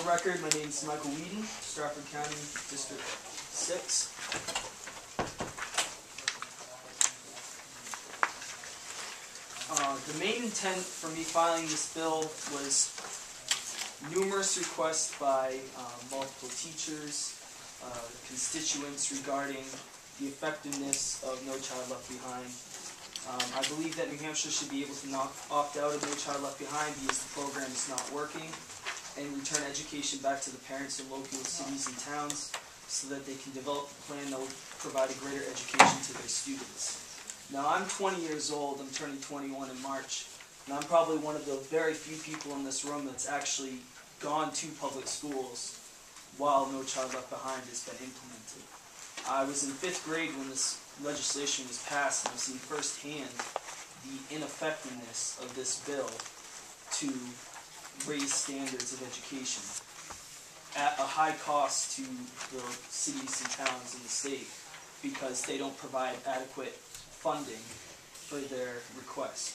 record, my name is Michael Whedon, Stratford County, District 6. The main intent for me filing this bill was numerous requests by multiple teachers, constituents regarding the effectiveness of No Child Left Behind. I believe that New Hampshire should be able to opt out of No Child Left Behind because the program is not working, and return education back to the parents in local cities and towns so that they can develop a plan that will provide a greater education to their students. Now, I'm 20 years old, I'm turning 21 in March, and I'm probably one of the very few people in this room that's actually gone to public schools while No Child Left Behind has been implemented. I was in 5th grade when this legislation was passed, and I've seen firsthand the ineffectiveness of this bill to raise standards of education at a high cost to the cities and towns in the state because they don't provide adequate funding for their request.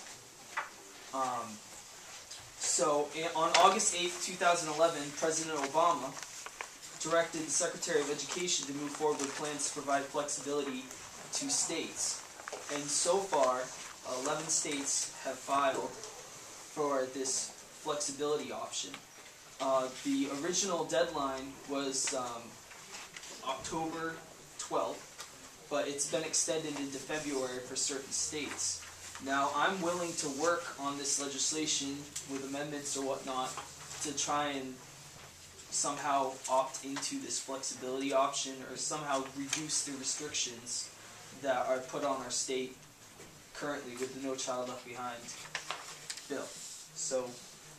So on August 8th, 2011, President Obama directed the Secretary of Education to move forward with plans to provide flexibility to states. And so far, 11 states have filed for this flexibility option. The original deadline was October 12th, but it's been extended into February for certain states. Now, I'm willing to work on this legislation with amendments or whatnot to try and somehow opt into this flexibility option or somehow reduce the restrictions that are put on our state currently with the No Child Left Behind bill. So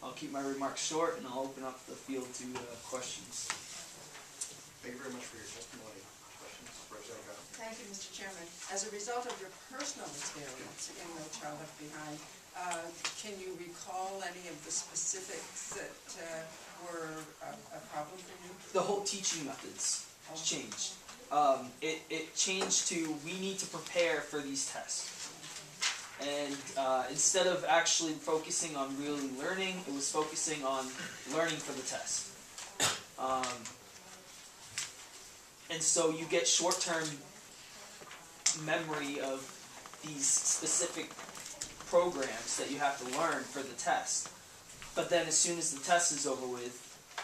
I'll keep my remarks short and I'll open up the field to questions. Thank you very much for your testimony. Questions? Representative Gunn. Thank you, Mr. Chairman. As a result of your personal experience in No Child Left Behind, can you recall any of the specifics that were a problem for you? The whole teaching methods changed. It changed to, we need to prepare for these tests. And instead of actually focusing on really learning, it was focusing on learning for the test. And so you get short-term memory of these specific programs that you have to learn for the test. But then as soon as the test is over with,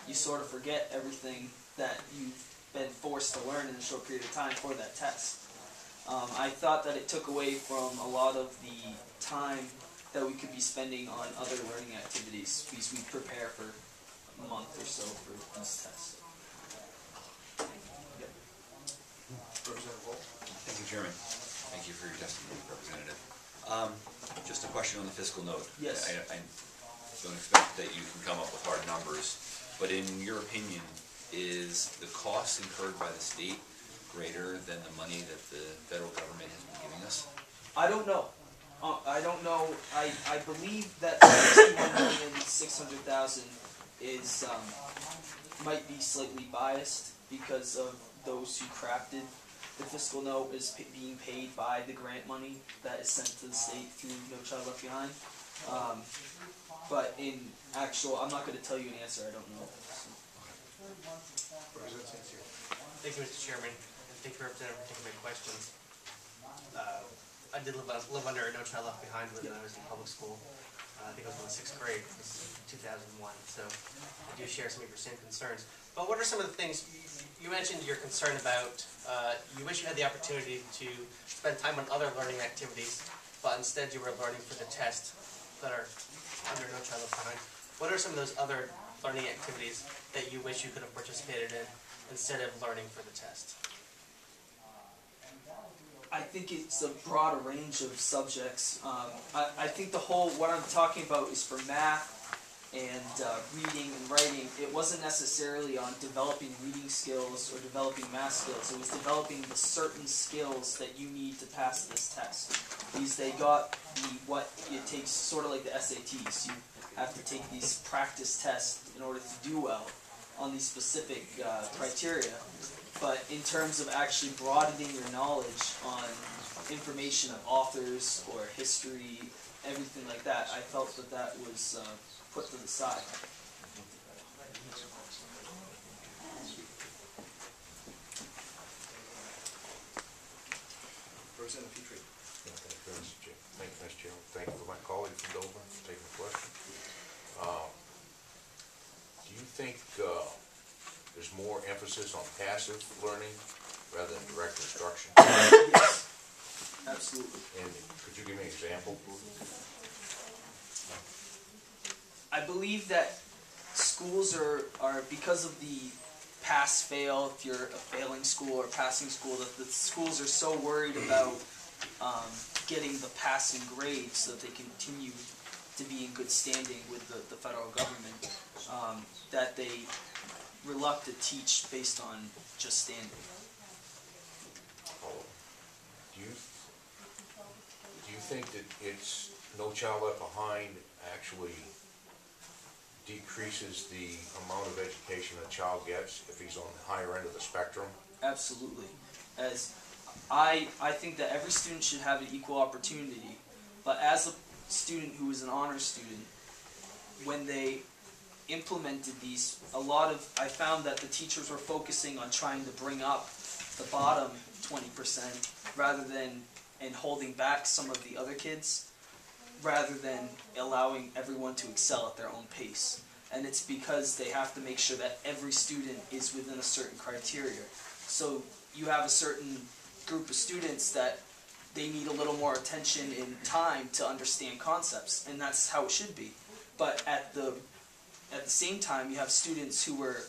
you sort of forget everything that you've been forced to learn in a short period of time for that test. I thought that it took away from a lot of the time that we could be spending on other learning activities because we prepare for a month or so for these tests. Yep. Representative Wolf. Thank you, Chairman. Thank you for your testimony, Representative. Just a question on the fiscal note. Yes. I don't expect that you can come up with hard numbers, but in your opinion, is the cost incurred by the state greater than the money that the federal government has been giving us? I don't know. I don't know. I believe that $61,600,000 is might be slightly biased because of those who crafted the fiscal note is being paid by the grant money that is sent to the state through No Child Left Behind. But in actual, I'm not going to tell you an answer. I don't know. So. Representative St. Cyr. Thank you, Mr. Chairman, and thank you, Representative, for taking my questions. I did live under a No Child Left Behind when I was in public school. I think I was in the 6th grade. This is 2001, so I do share some of your same concerns. But what are some of the things you mentioned? You're concerned about. You wish you had the opportunity to spend time on other learning activities, but instead you were learning for the test that are under No Child Left Behind. What are some of those other learning activities that you wish you could have participated in instead of learning for the test? I think it's a broader range of subjects. I think what I'm talking about is for math and reading and writing. It wasn't necessarily on developing reading skills or developing math skills. It was developing the certain skills that you need to pass this test. Because they got what it takes, sort of like the SATs. You have to take these practice tests in order to do well on these specific criteria. But in terms of actually broadening your knowledge on information of authors or history, everything like that, I felt that that was put to the side. think there's more emphasis on passive learning rather than direct instruction? Yes, absolutely. And could you give me an example? I believe that schools are because of the pass-fail, if you're a failing school or passing school, that the schools are so worried about getting the passing grade so that they continue to be in good standing with the federal government, that they reluctant to teach based on just standing. Do you think that it's No Child Left Behind actually decreases the amount of education a child gets if he's on the higher end of the spectrum? Absolutely. As I think that every student should have an equal opportunity, but as a student who is an honor student, when they implemented these, I found that the teachers were focusing on trying to bring up the bottom 20% rather than, and holding back some of the other kids, rather than allowing everyone to excel at their own pace. And it's because they have to make sure that every student is within a certain criteria. So you have a certain group of students that they need a little more attention and time to understand concepts, and that's how it should be. But at the same time, you have students who were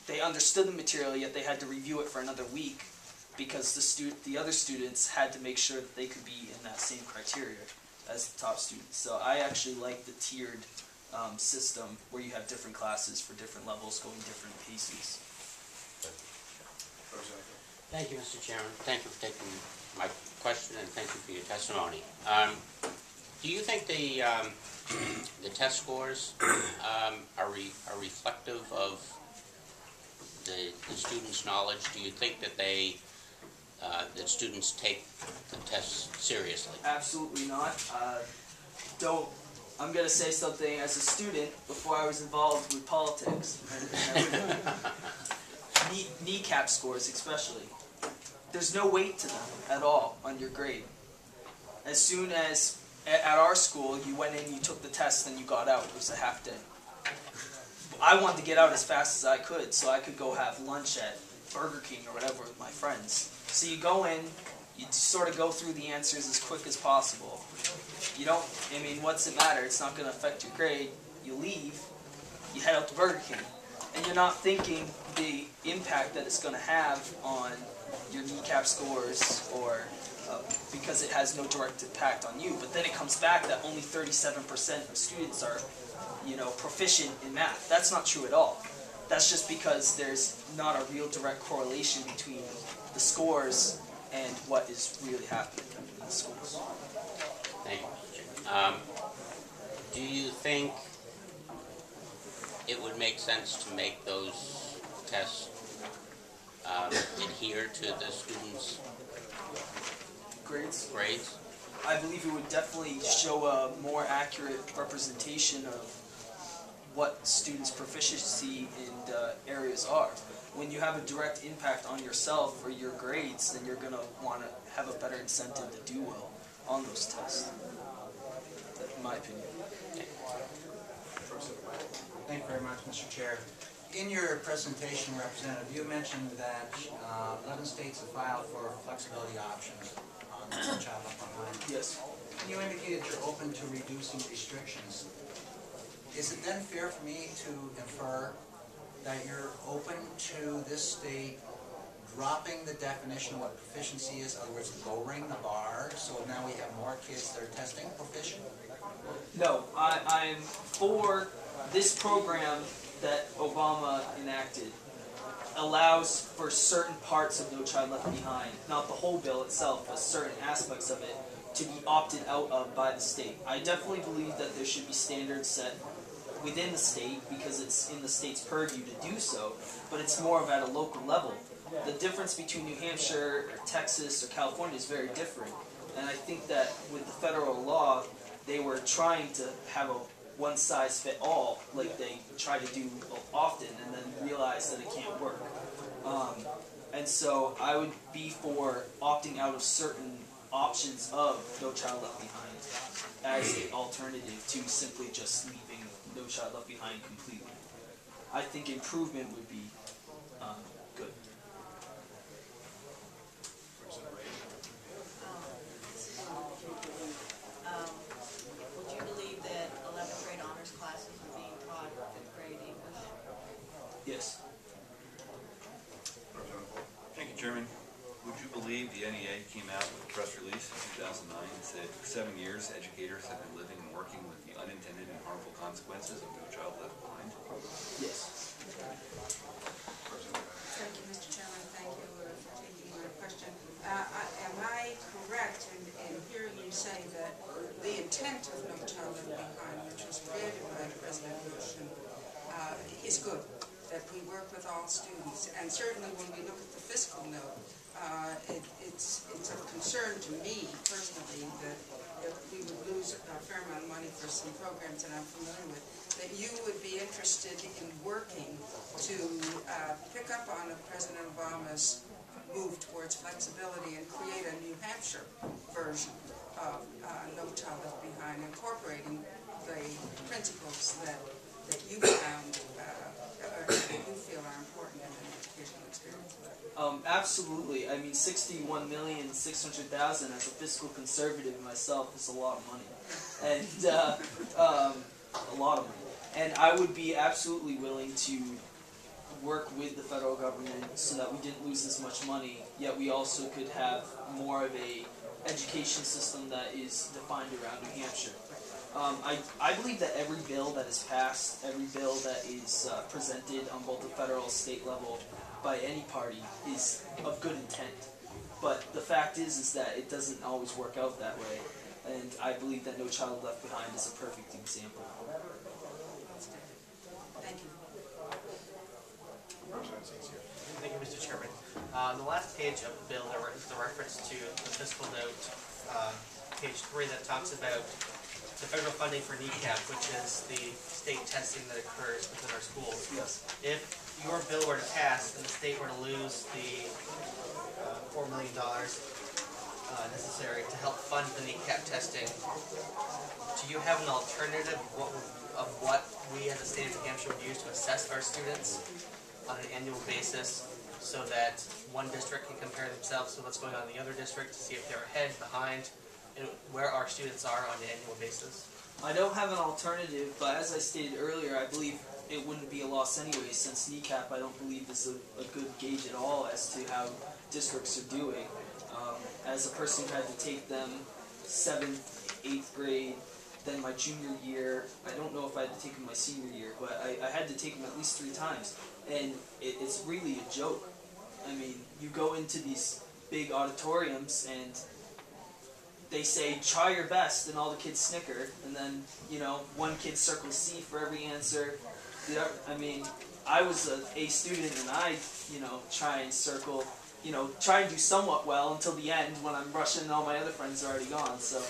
they understood the material, yet they had to review it for another week because the other students had to make sure that they could be in that same criteria as the top students. So I actually like the tiered system where you have different classes for different levels going different paces. Thank you, Mr. Chairman. Thank you for taking my question, and thank you for your testimony. Do you think the test scores are reflective of the students' knowledge? Do you think that that students take the tests seriously? Absolutely not. I'm going to say something as a student before I was involved with politics. Kneecap scores especially. There's no weight to them at all on your grade. As soon as, at our school, you went in, you took the test, and you got out. It was a half day. I wanted to get out as fast as I could so I could go have lunch at Burger King or whatever with my friends. So you go in, you sort of go through the answers as quick as possible. What's it matter? It's not going to affect your grade. You leave, you head out to Burger King. And you're not thinking the impact that it's going to have on your kneecap scores or because it has no direct impact on you. But then it comes back that only 37% of students are, proficient in math. That's not true at all. That's just because there's not a real direct correlation between the scores and what is really happening in the schools. Thank you, Mr. Chairman. Do you think it would make sense to make those tests adhere to the students' Grades? I I believe it would definitely show a more accurate representation of what students' proficiency in areas are. When you have a direct impact on yourself or your grades, then you're going to want to have a better incentive to do well on those tests. In my opinion. Thank you very much, Mr. Chair. In your presentation, Representative, you mentioned that 11 states have filed for flexibility options on No Child Left Behind. Yes. And you indicated you're open to reducing restrictions. Is it then fair for me to infer that you're open to this state dropping the definition of what proficiency is, in other words, lowering the bar, so now we have more kids that are testing proficient? No, I'm for this program that Obama enacted allows for certain parts of No Child Left Behind, not the whole bill itself, but certain aspects of it, to be opted out of by the state. I definitely believe that there should be standards set within the state because it's in the state's purview to do so, but it's more of at a local level. The difference between New Hampshire, or Texas, or California is very different, and I think that with the federal law, they were trying to have a one-size-fit-all, like they try to do often, and then realize that it can't work. And so I would be for opting out of certain options of No Child Left Behind as an alternative to simply just leaving No No Child Left Behind completely. I think improvement would be good. Representative Ray? Would you believe that 11th grade honors classes are being taught 5th grade English? Yes. Representative Paul? Thank you, Chairman. Would you believe the NEA came out with a press release in 2009 and said, for 7 years, educators have been living and working with the unintended and harmful consequences of No Child Left Behind? Yes. Representative Bennett? Thank you, Mr. Chairman, thank you for taking my question. Am I correct in hearing you say that the intent of No Child Left Behind, which was created by President Bush, is good, that we work with all students? And certainly when we look at the fiscal note, it's of concern to me personally that we would lose a fair amount of money for some programs that I'm familiar with, that you would be interested in working to pick up on President Obama's move towards flexibility and create a New Hampshire version of No Child Left Behind, incorporating the principles that you found or that you feel are important in an educational experience. Absolutely. I mean, $61,600,000 as a fiscal conservative myself is a lot of money, and a lot of money. And I would be absolutely willing to work with the federal government so that we didn't lose as much money, yet we also could have more of a education system that is defined around New Hampshire. I believe that every bill that is passed, every bill that is presented on both the federal and state level by any party is of good intent. But the fact is that it doesn't always work out that way. And I believe that No Child Left Behind is a perfect example. Thank you. Representative Cecil? Thank you, Mr. Chairman. On the last page of the bill, there is the reference to the fiscal note, page 3, that talks about the federal funding for NECAP, which is the state testing that occurs within our schools. Yes. If your bill were to pass and the state were to lose the $4 million necessary to help fund the NECAP testing, do you have an alternative of what we as a state of New Hampshire would use to assess our students on an annual basis, so that one district can compare themselves to what's going on in the other district to see if they're ahead, behind, and where our students are on an annual basis? I don't have an alternative, but as I stated earlier, I believe it wouldn't be a loss anyway, since NECAP I don't believe is a good gauge at all as to how districts are doing. As a person who had to take them 7th, 8th grade, then my junior year, I don't know if I had to take them my senior year, but I had to take them at least 3 times. And it's really a joke. I mean, you go into these big auditoriums and they say, try your best, and all the kids snicker, and then, you know, one kid circles C for every answer. I mean, I was an A student, and I, you know, try and circle, you know, try and do somewhat well until the end when I'm rushing and all my other friends are already gone. So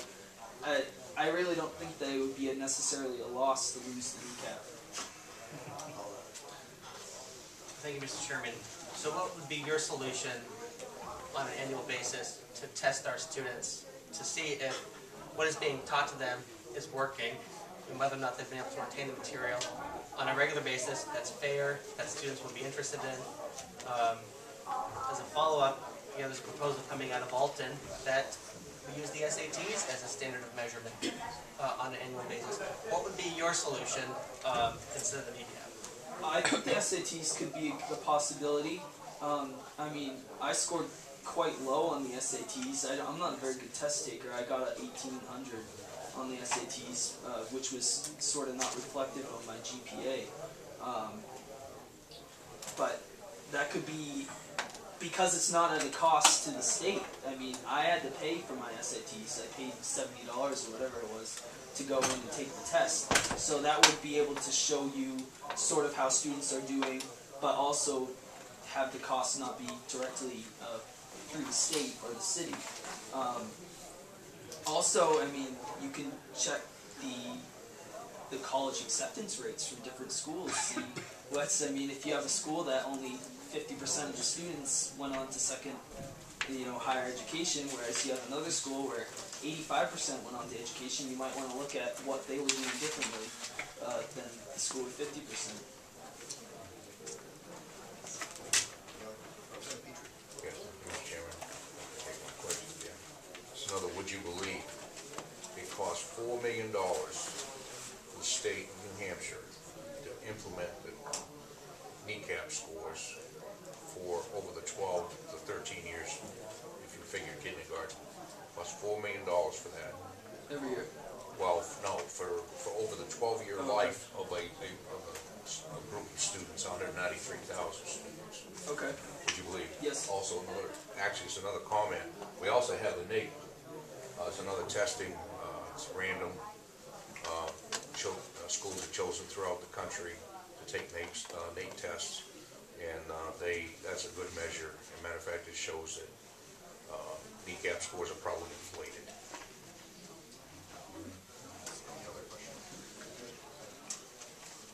I really don't think that it would be necessarily a loss to lose the NECAP. Thank you, Mr. Chairman. So what would be your solution on an annual basis to test our students to see if what is being taught to them is working, and whether or not they've been able to retain the material on a regular basis that's fair, that students will be interested in? As a follow-up, you know, there's a proposal coming out of Alton that we use the SATs as a standard of measurement on an annual basis. What would be your solution instead of the NECAP? I think the SATs could be a possibility. I mean, I scored quite low on the SATs. I'm not a very good test taker. I got an 1800 on the SATs, which was sort of not reflective of my GPA. But that could be because it's not at a cost to the state. I mean, I had to pay for my SATs. I paid $70 or whatever it was to go in and take the test. So that would be able to show you sort of how students are doing, but also have the cost not be directly through the state or the city. Also, I mean, you can check the college acceptance rates from different schools. See what's, I mean, if you have a school that only 50% of the students went on to second, you know, higher education, whereas you have another school where 85% went on to education, you might want to look at what they were doing differently than the school with 50%. Representative Petrie. Yes, Mr. Chairman, take my question again. It's another, would you believe it costs $4 million for the state of New Hampshire to implement the kneecap scores for over the 12 to 13 years, if you figure kindergarten, plus $4 million for that. Every year. Well, no, for over the 12-year Okay. life of a group of students, 193,000 students. Okay. Would you believe? Yes. Also another, actually it's another comment. We also have the NAEP. It's another testing. It's random. Schools are chosen throughout the country to take NAEP tests, and that's a good measure. As a matter of fact, it shows that kneecap scores are probably inflated. Any other questions?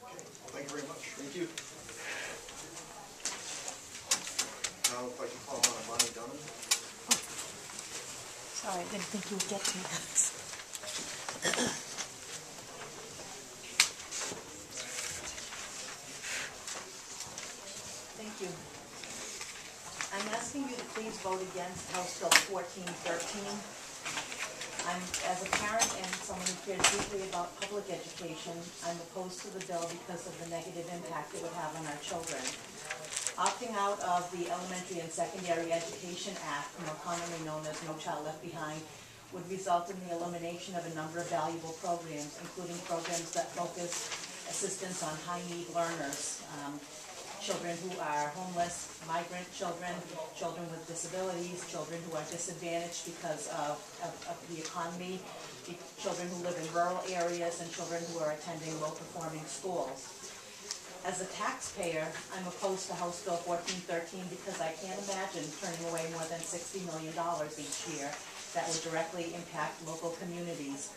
Okay, thank you very much. Thank you. Now I'd like to call on Bonnie Dunham. Sorry, I didn't think you would get to me. Thank you. I'm asking you to please vote against House Bill 1413. As a parent and someone who cares deeply about public education, I'm opposed to the bill because of the negative impact it would have on our children. Opting out of the Elementary and Secondary Education Act, more commonly known as No Child Left Behind, would result in the elimination of a number of valuable programs, including programs that focus assistance on high-need learners, children who are homeless, migrant children, children with disabilities, children who are disadvantaged because of the economy, children who live in rural areas, and children who are attending low-performing schools. As a taxpayer, I'm opposed to House Bill 1413 because I can't imagine turning away more than $60 million each year that would directly impact local communities.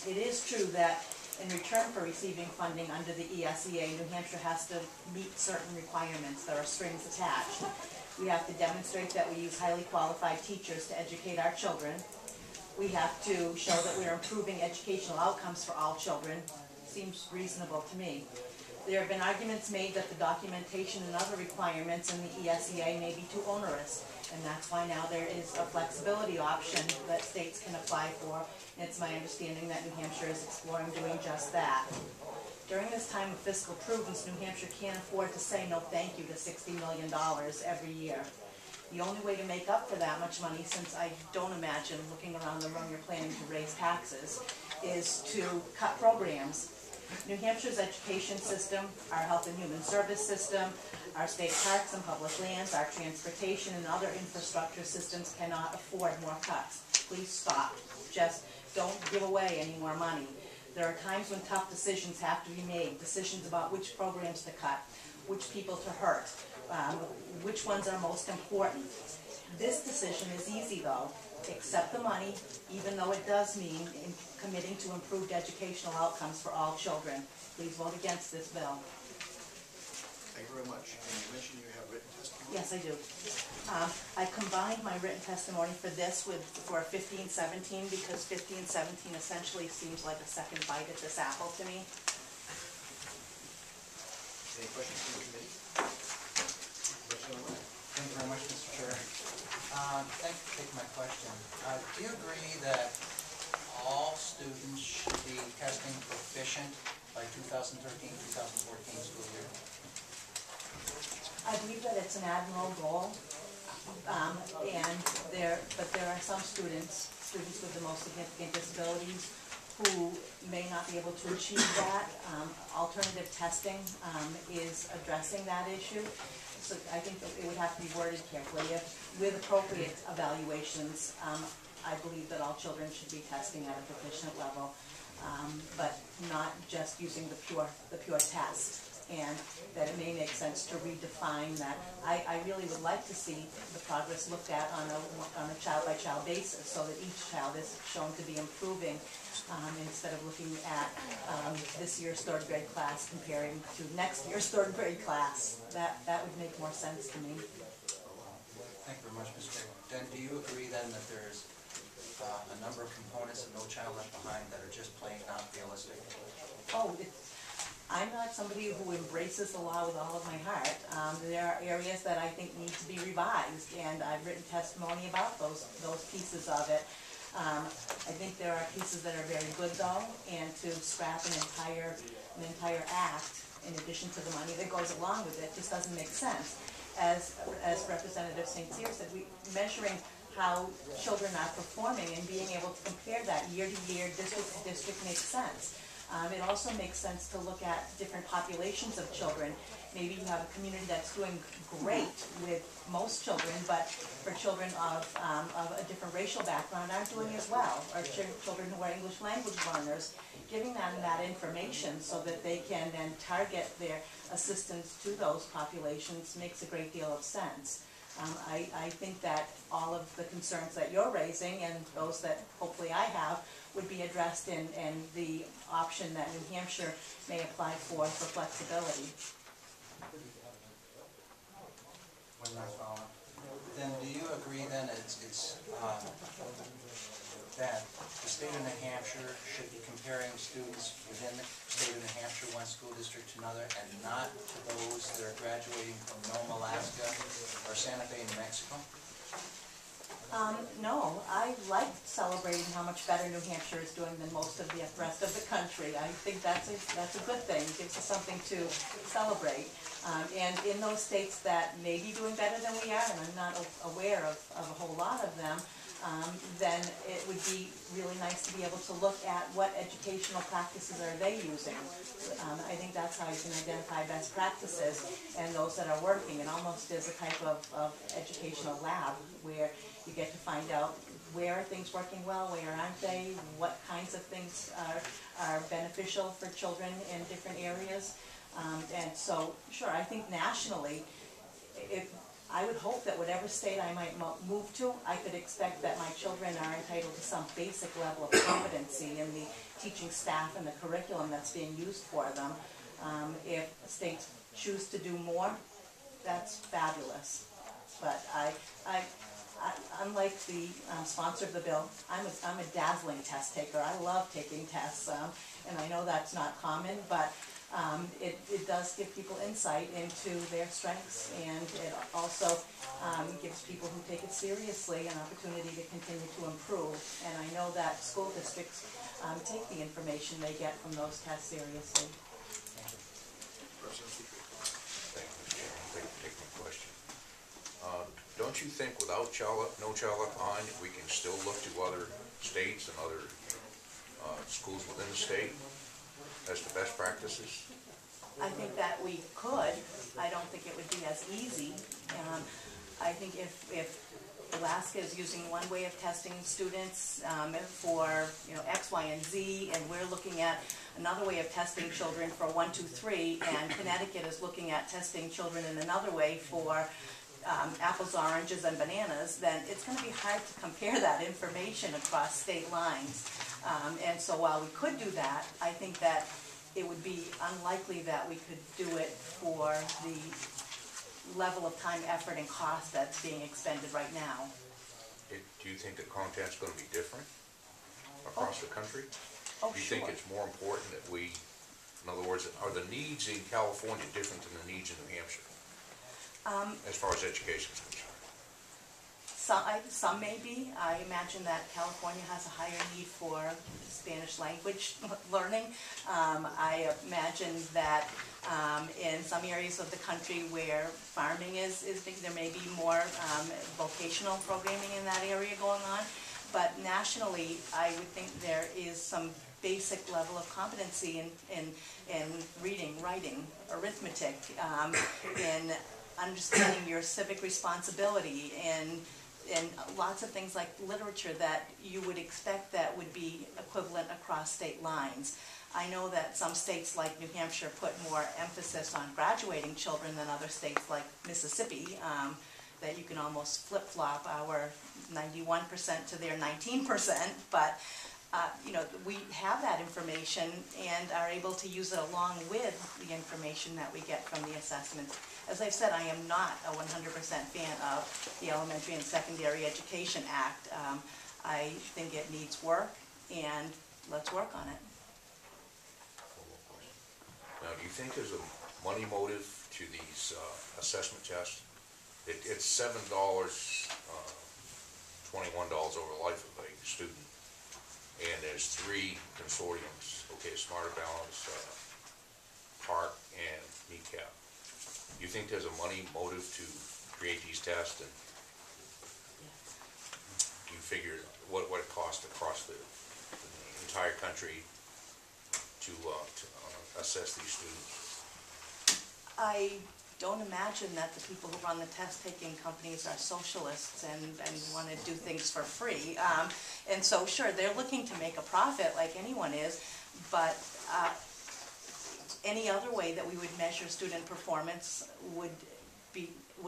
It is true that in return for receiving funding under the ESEA, New Hampshire has to meet certain requirements. There are strings attached. We have to demonstrate that we use highly qualified teachers to educate our children. We have to show that we are improving educational outcomes for all children. Seems reasonable to me. There have been arguments made that the documentation and other requirements in the ESEA may be too onerous, and that's why now there is a flexibility option that states can apply for. And it's my understanding that New Hampshire is exploring doing just that. During this time of fiscal prudence, New Hampshire can't afford to say no thank you to $60 million every year. The only way to make up for that much money, since I don't imagine looking around the room you're planning to raise taxes, is to cut programs. New Hampshire's education system, our health and human service system, our state parks and public lands, our transportation and other infrastructure systems cannot afford more cuts. Please stop. Just don't give away any more money. There are times when tough decisions have to be made, decisions about which programs to cut, which people to hurt, which ones are most important. This decision is easy though. Accept the money, even though it does mean committing to improved educational outcomes for all children. Please vote against this bill. Thank you very much. And you mentioned you have written testimony? Yes, I do. I combined my written testimony for 1517 because 1517 essentially seems like a second bite at this apple to me. Any questions from the committee? Thank you very much, Mr. Chair. Thank you for taking my question. Do you agree that all students should be testing proficient by 2013-2014 school year? I believe that it's an admirable goal, but there are some students with the most significant disabilities who may not be able to achieve that. Alternative testing is addressing that issue. So I think that it would have to be worded carefully. With appropriate evaluations, I believe that all children should be testing at a proficient level, but not just using the pure test. And that it may make sense to redefine that. I really would like to see the progress looked at on a child-by-child basis, so that each child is shown to be improving, instead of looking at this year's third grade class comparing to next year's third grade class. That would make more sense to me. Thank you very much, Ms. Craig. Then do you agree then that there's a number of components of No Child Left Behind that are just plain not realistic? Oh, I'm not somebody who embraces the law with all of my heart. There are areas that I think need to be revised, and I've written testimony about those pieces of it. I think there are pieces that are very good though, and to scrap an entire act in addition to the money that goes along with it just doesn't make sense. As Representative St. Cyr said, measuring how children are performing and being able to compare that year to year, district to district makes sense. It also makes sense to look at different populations of children. Maybe you have a community that's doing great with most children, but for children of a different racial background aren't doing as well, or children who are English language learners, giving them that information so that they can then target their assistance to those populations makes a great deal of sense. I think that all of the concerns that you're raising and those that hopefully I have would be addressed in the option that New Hampshire may apply for flexibility. One last follow-up. Then do you agree then it's that the state of New Hampshire should be comparing students within the state of New Hampshire, one school district to another, and not to those that are graduating from Nome, Alaska, or Santa Fe, New Mexico? No, I like celebrating how much better New Hampshire is doing than most of the rest of the country. I think that's a good thing. It gives us something to celebrate. And in those states that may be doing better than we are, and I'm not aware of a whole lot of them, then it would be really nice to be able to look at what educational practices are they using. I think that's how you can identify best practices and those that are working. It almost is a type of educational lab where you get to find out where are things working well, where aren't they, what kinds of things are beneficial for children in different areas. And so, sure, I think nationally, I would hope that whatever state I might move to, I could expect that my children are entitled to some basic level of competency in the teaching staff and the curriculum that's being used for them. If states choose to do more, that's fabulous. But unlike the sponsor of the bill, I'm a dazzling test taker. I love taking tests, and I know that's not common, but it does give people insight into their strengths, and it also gives people who take it seriously an opportunity to continue to improve. And I know that school districts take the information they get from those tests seriously. Thank you, Mr. Chairman. Thank you for taking my question. Don't you think without No Child Left Behind, we can still look to other states and other schools within the state as the best practices? I think that we could. I don't think it would be as easy. I think if Alaska is using one way of testing students for X, Y, and Z, and we're looking at another way of testing children for 1, 2, 3, and Connecticut is looking at testing children in another way for apples, oranges, and bananas, then it's going to be hard to compare that information across state lines. And so while we could do that, I think that it would be unlikely that we could do it for the level of time, effort, and cost that's being expended right now. Do you think the content's going to be different across the country? Oh, Do you sure. think it's more important that we, in other words, are the needs in California different than the needs in New Hampshire as far as education is concerned? Some may be. I imagine that California has a higher need for Spanish language learning. I imagine that in some areas of the country where farming is big, there may be more vocational programming in that area going on. But nationally, I would think there is some basic level of competency in reading, writing, arithmetic, in understanding your civic responsibility, and lots of things like literature that you would expect that would be equivalent across state lines. I know that some states like New Hampshire put more emphasis on graduating children than other states like Mississippi, that you can almost flip-flop our 91% to their 19%, but we have that information and are able to use it along with the information that we get from the assessments. As I've said, I am not a 100% fan of the Elementary and Secondary Education Act. I think it needs work, and let's work on it. Now, do think there's a money motive to these assessment tests? It's $7, $21 over the life of a student. And there's 3 consortiums, okay, Smarter Balance, Park, and Kneecap. You think there's a money motive to create these tests, and you figure what it costs across the entire country to assess these students? I don't imagine that the people who run the test-taking companies are socialists and want to do things for free. And so, sure, they're looking to make a profit like anyone is, but any other way that we would measure student performance would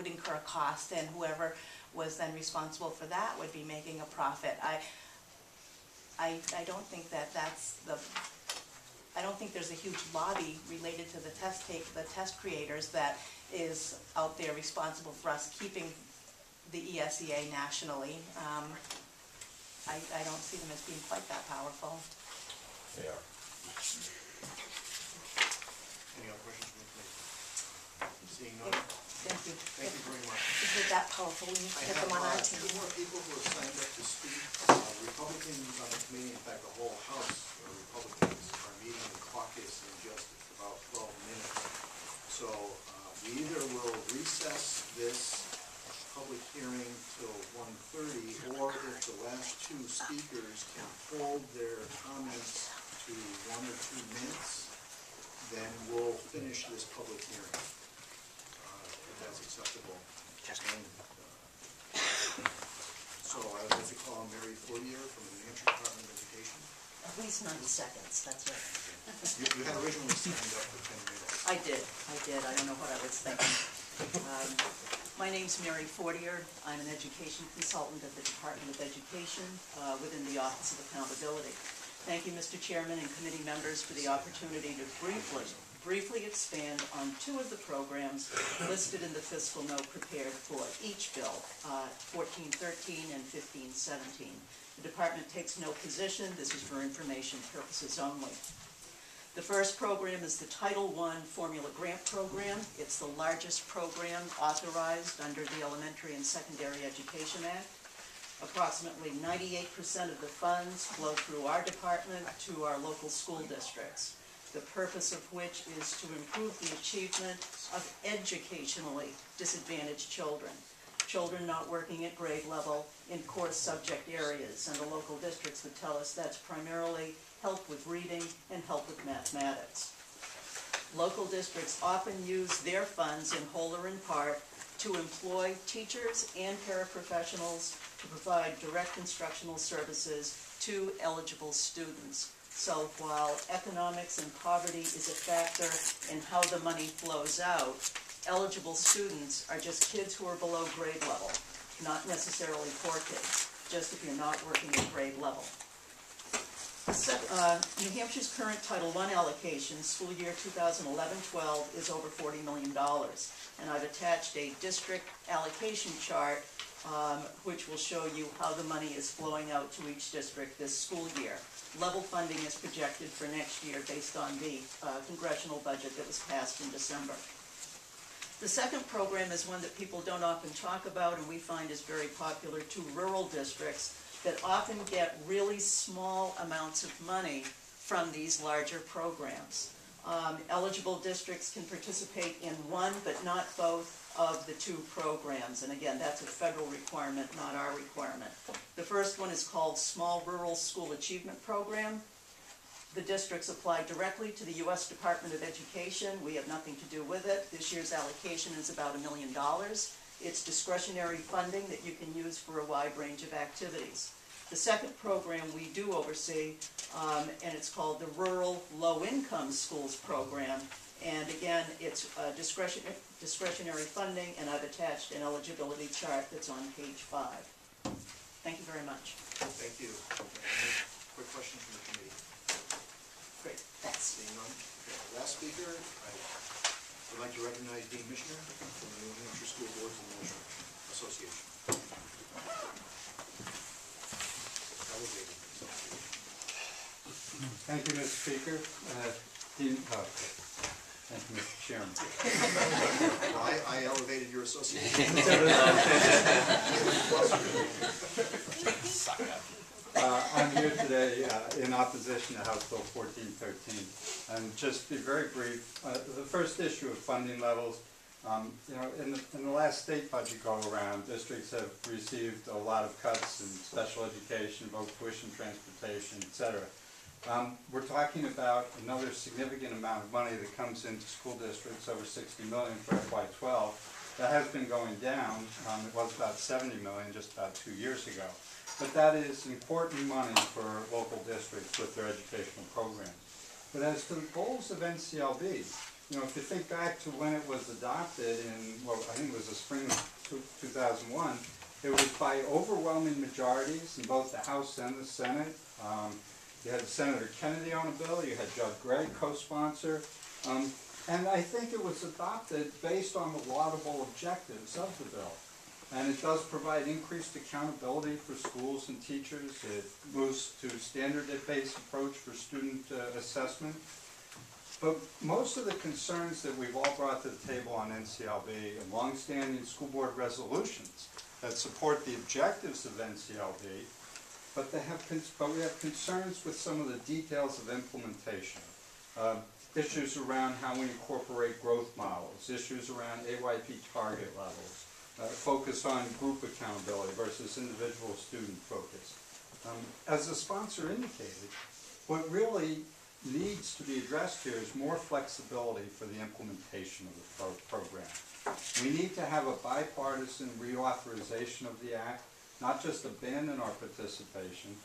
incur a cost, and whoever was then responsible for that would be making a profit. I don't think I don't think there's a huge lobby related to the test creators that is out there responsible for us keeping the ESEA nationally. I don't see them as being quite that powerful. Yeah. Any other questions from the committee? Seeing none? Thank you. Thank you very much. Is it that powerful? We need to I get have them on our team. 2 more people who have signed up to speak. Republicans on the committee, in fact, the whole House are Republicans, are meeting in caucus in just about 12 minutes. So we either will recess this public hearing till 1:30, or if the last 2 speakers can hold their comments to 1 or 2 minutes, then we'll finish this public hearing, if that's acceptable. And, so I'd like to call Mary Fortier from the New Hampshire Department of Education. At least 90 seconds, that's it. You had originally signed up for 10 minutes. I did. I don't know what I was thinking. My name's Mary Fortier. I'm an education consultant at the Department of Education within the Office of Accountability. Thank you, Mr. Chairman and committee members, for the opportunity to briefly expand on 2 of the programs listed in the fiscal note prepared for each bill, 1413 and 1517. The department takes no position. This is for information purposes only. The first program is the Title I Formula Grant Program. It's the largest program authorized under the Elementary and Secondary Education Act. Approximately 98% of the funds flow through our department to our local school districts, the purpose of which is to improve the achievement of educationally disadvantaged children, children not working at grade level in core subject areas, and the local districts would tell us that's primarily help with reading and help with mathematics. Local districts often use their funds in whole or in part to employ teachers and paraprofessionals to provide direct instructional services to eligible students. So while economics and poverty is a factor in how the money flows out, eligible students are just kids who are below grade level, not necessarily poor kids, just if you're not working at grade level. New Hampshire's current Title I allocation, school year 2011-12, is over $40 million. And I've attached a district allocation chart which will show you how the money is flowing out to each district this school year. Level funding is projected for next year based on the congressional budget that was passed in December. The second program is one that people don't often talk about and we find is very popular to rural districts that often get really small amounts of money from these larger programs. Eligible districts can participate in one but not both of the 2 programs, and again, that's a federal requirement, not our requirement. The first one is called Small Rural School Achievement Program. The districts apply directly to the U.S. Department of Education. We have nothing to do with it. This year's allocation is about $1 million. It's discretionary funding that you can use for a wide range of activities. The second program we do oversee, and it's called the Rural Low-Income Schools Program. And again, it's discretionary funding, and I've attached an eligibility chart that's on page 5. Thank you very much. Thank you. Any quick questions from the committee? Great, thanks. Seeing none? Okay, last speaker, I would like to recognize Dean Mishner from the New Hampshire School Boards Administration Association. Thank you, Mr. Speaker. Dean, thank Chairman. Well, I elevated your association. I'm here today in opposition to House Bill 1413. And just to be very brief, the first issue of funding levels, you know, in the last state budget go-around, districts have received a lot of cuts in special education, both tuition, transportation, et cetera. We're talking about another significant amount of money that comes into school districts, over $60 million for FY12. That has been going down. It was about $70 million just about 2 years ago. But that is important money for local districts with their educational programs. But as to the goals of NCLB, you know, if you think back to when it was adopted in, well, I think it was the spring of 2001, it was by overwhelming majorities in both the House and the Senate. You had Senator Kennedy on a bill, you had Judge Gregg co-sponsor, and I think it was adopted based on the laudable objectives of the bill. And it does provide increased accountability for schools and teachers. It moves to standard-based approach for student assessment. But most of the concerns that we've all brought to the table on NCLB and longstanding school board resolutions that support the objectives of NCLB, but we have concerns with some of the details of implementation. Issues around how we incorporate growth models, issues around AYP target levels, focus on group accountability versus individual student focus. As the sponsor indicated, what really needs to be addressed here is more flexibility for the implementation of the program. We need to have a bipartisan reauthorization of the Act, not just abandon our participation.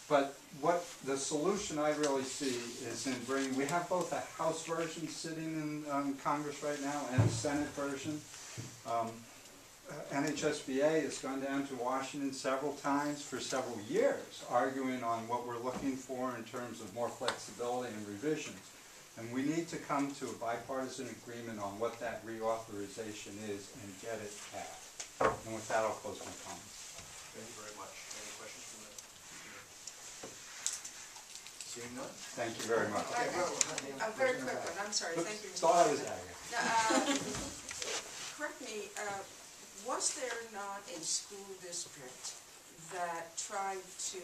But what the solution I really see is in bringing, we have both a House version sitting in Congress right now and a Senate version. NHSBA has gone down to Washington several times for several years, arguing on what we're looking for in terms of more flexibility and revisions. And we need to come to a bipartisan agreement on what that reauthorization is and get it passed. And with that, I'll close my comments. Thank you very much. Any questions from the committee? Seeing none? Thank you very much. A very quick one, I'm sorry, thank you. Thought I was out here. Correct me, was there not a school district that tried to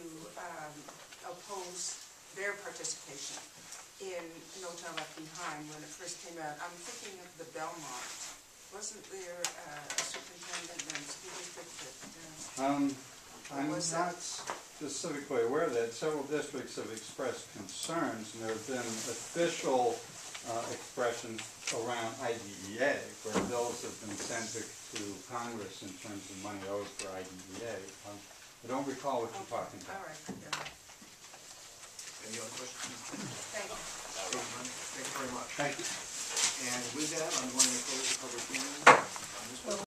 oppose their participation in No Child Left Behind when it first came out? I'm thinking of the Belmont. Wasn't there a superintendent and school district that... I'm not specifically aware of that. Several districts have expressed concerns, and there have been official expressions around IDEA, where bills have been sent to Congress in terms of money owed for IDEA. I don't recall what you're talking about. All right, yeah. Any other questions? Thank you. Thank you very much. Thank you. And with that, I'm going to close the public hearing on this one.